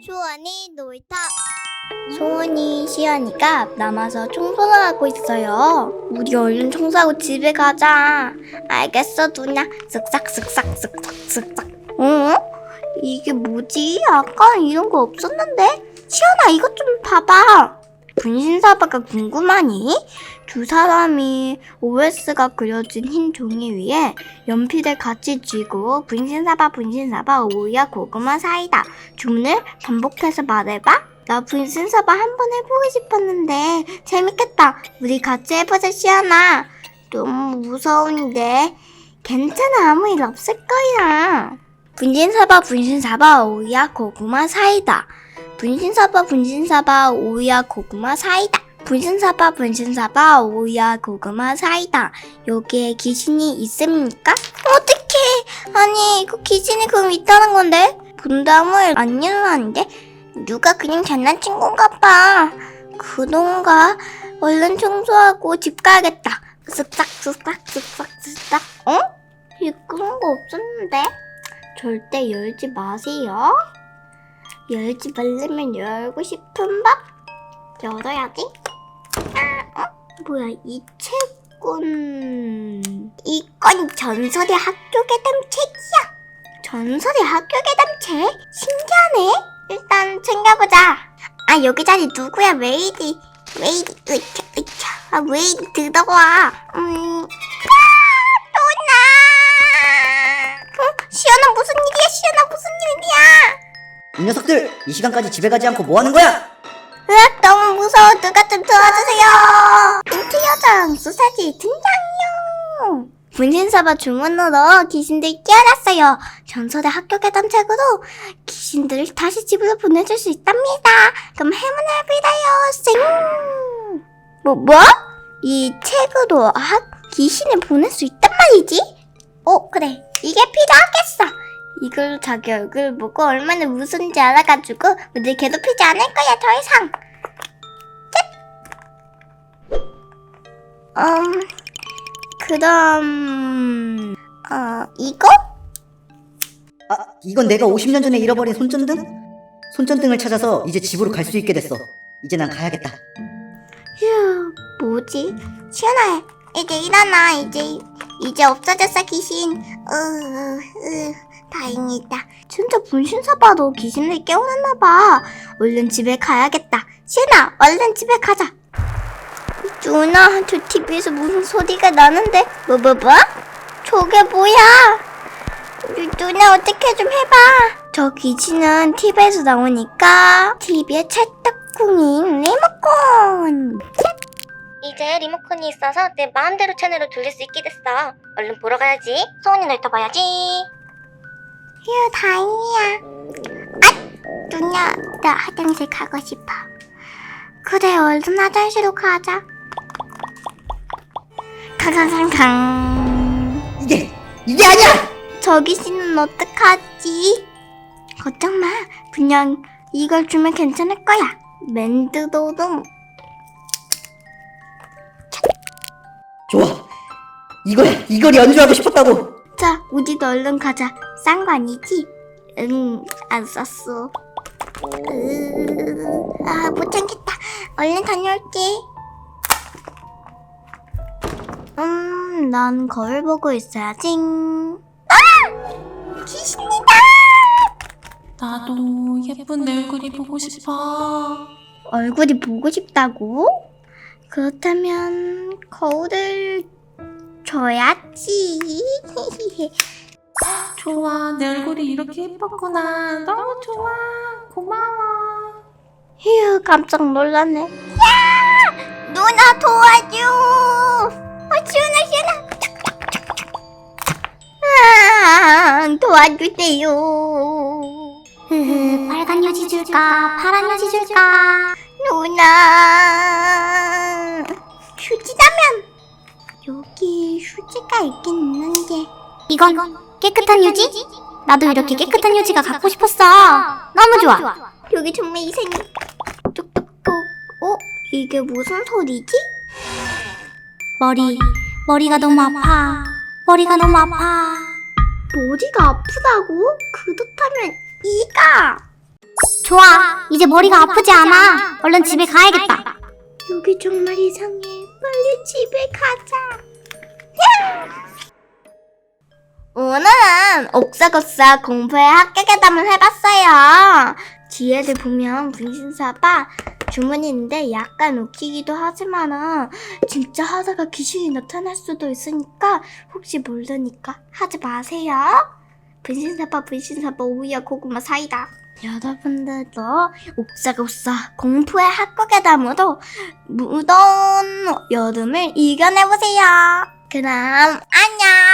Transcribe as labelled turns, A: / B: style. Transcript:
A: 소원이 놀이터.
B: 소은이, 시연이가 남아서 청소를 하고 있어요. 우리 얼른 청소하고 집에 가자. 알겠어, 누나. 쓱싹 쓱싹 쓱싹 쓱싹. 어? 이게 뭐지? 아까 이런 거 없었는데? 시연아, 이것 좀 봐봐. 분신사바가 궁금하니? 두 사람이 OS가 그려진 흰 종이 위에 연필을 같이 쥐고 분신사바 오야 고구마 사이다 주문을 반복해서 말해봐. 나 분신사바 한번 해보고 싶었는데 재밌겠다. 우리 같이 해보자, 시연아. 너무 무서운데. 괜찮아, 아무 일 없을 거야. 분신사바 오야 고구마 사이다. 분신사바 오야 고구마 사이다. 분신사바 오야 고구마 사이다. 여기에 귀신이 있습니까? 어떡해. 아니, 이거 귀신이 그럼 있다는 건데? 본데 아무 일 안 일어나는데? 누가 그냥 장난친 건가 봐. 그런가? 얼른 청소하고 집 가야겠다. 쓱싹. 어? 그런 거 없었는데? 절대 열지 마세요. 열지 말려면 열고 싶은 법? 열어야지. 뭐야, 이 책은... 이건 전설의 학교괴담 책이야. 전설의 학교괴담 책? 신기하네. 일단 챙겨보자. 아, 여기 자리 누구야? 웨이디, 으차. 아, 웨이디 들어와. 또나. 시연아, 무슨 일이야?
C: 이 녀석들! 이 시간까지 집에 가지 않고 뭐 하는 거야?
B: 으악, 너무 무서워. 누가 좀 도와주세요. 인트여정 소사지 등장요. 분신사바 주문으로 귀신들 깨어났어요. 전설의 학교괴담 책으로 귀신들을 다시 집으로 보내줄 수 있답니다. 그럼 해보나요? 뭐? 이 책으로 귀신을 보낼 수 있단 말이지? 그래. 이게 필요하겠어. 이걸로 자기 얼굴 보고 얼마나 무서운지 알아가지고 우리 괴롭히지 않을 거야, 더 이상. 그럼... 이거?
C: 이건 내가 50년 전에 잃어버린 손전등? 손전등을 찾아서 이제 집으로 갈 수 있게 됐어. 이제 난 가야겠다.
B: 휴, 뭐지? 시연아, 이제 일어나. 이제 없어졌어, 귀신. 다행이다. 진짜 분신사바도 귀신을 깨우는나봐. 얼른 집에 가야겠다. 시연아, 얼른 집에 가자. 누나, 저 TV에서 무슨 소리가 나는데? 뭐? 저게 뭐야? 누나, 어떻게 좀 해봐. 저 귀신은 TV에서 나오니까 TV에 찰떡궁인 리모컨. 이제 리모컨이 있어서 내 마음대로 채널을 돌릴 수 있게 됐어. 얼른 보러 가야지. 소원이 놀터 봐야지. 휴, 다행이야. 누나, 나 화장실 가고 싶어. 그래, 얼른 화장실로 가자. 강.
C: 이게 아니야!
B: 저 귀신은 어떡하지? 걱정 마. 그냥 이걸 주면 괜찮을 거야. 맨드도둠.
C: 좋아! 이거야! 이걸 연주하고 싶었다고!
B: 자, 우리도 얼른 가자. 싼 거 아니지? 응, 안 쌌어. 못 참겠다. 얼른 다녀올게. 난 거울 보고 있어야지. 귀신이다!
D: 나도 예쁜 내 얼굴이 보고 싶어.
B: 얼굴이 보고 싶다고? 그렇다면 거울을 줘야지.
D: 좋아, 내 얼굴이 이렇게 예뻤구나. 너무 좋아. 고마워.
B: 휴, 깜짝 놀랐네. 야! 누나 도와줘! 시원아. 도와주세요. 빨간 여지 줄까? 파란 여지 줄까? 누나. 휴지라면. 여기 휴지가 있긴 있는데. 이건 깨끗한 휴지? 나도 이렇게 깨끗한 휴지가 갖고 싶었어. 너무 좋아. 여기 정말 이상해. 뚝뚝뚝. 이게 무슨 소리지? 머리가 너무 아파. 머리가 아프다고? 그렇다면 이가
A: 좋아, 이제 머리가 아프지 않아. 얼른 집에 가야겠다.
B: 여기 정말 이상해. 빨리 집에 가자. 오늘은 옥사고사 공부에 학교계담을 해봤어요. 뒤에를 보면 분신사바 주문이 있는데 약간 웃기기도 하지만은 진짜 하다가 귀신이 나타날 수도 있으니까 혹시 모르니까 하지 마세요. 분신사바 오이야 고구마 사이다. 여러분들도 옥사고사 공부의 학교계담으로 무더운 여름을 이겨내보세요. 그럼 안녕.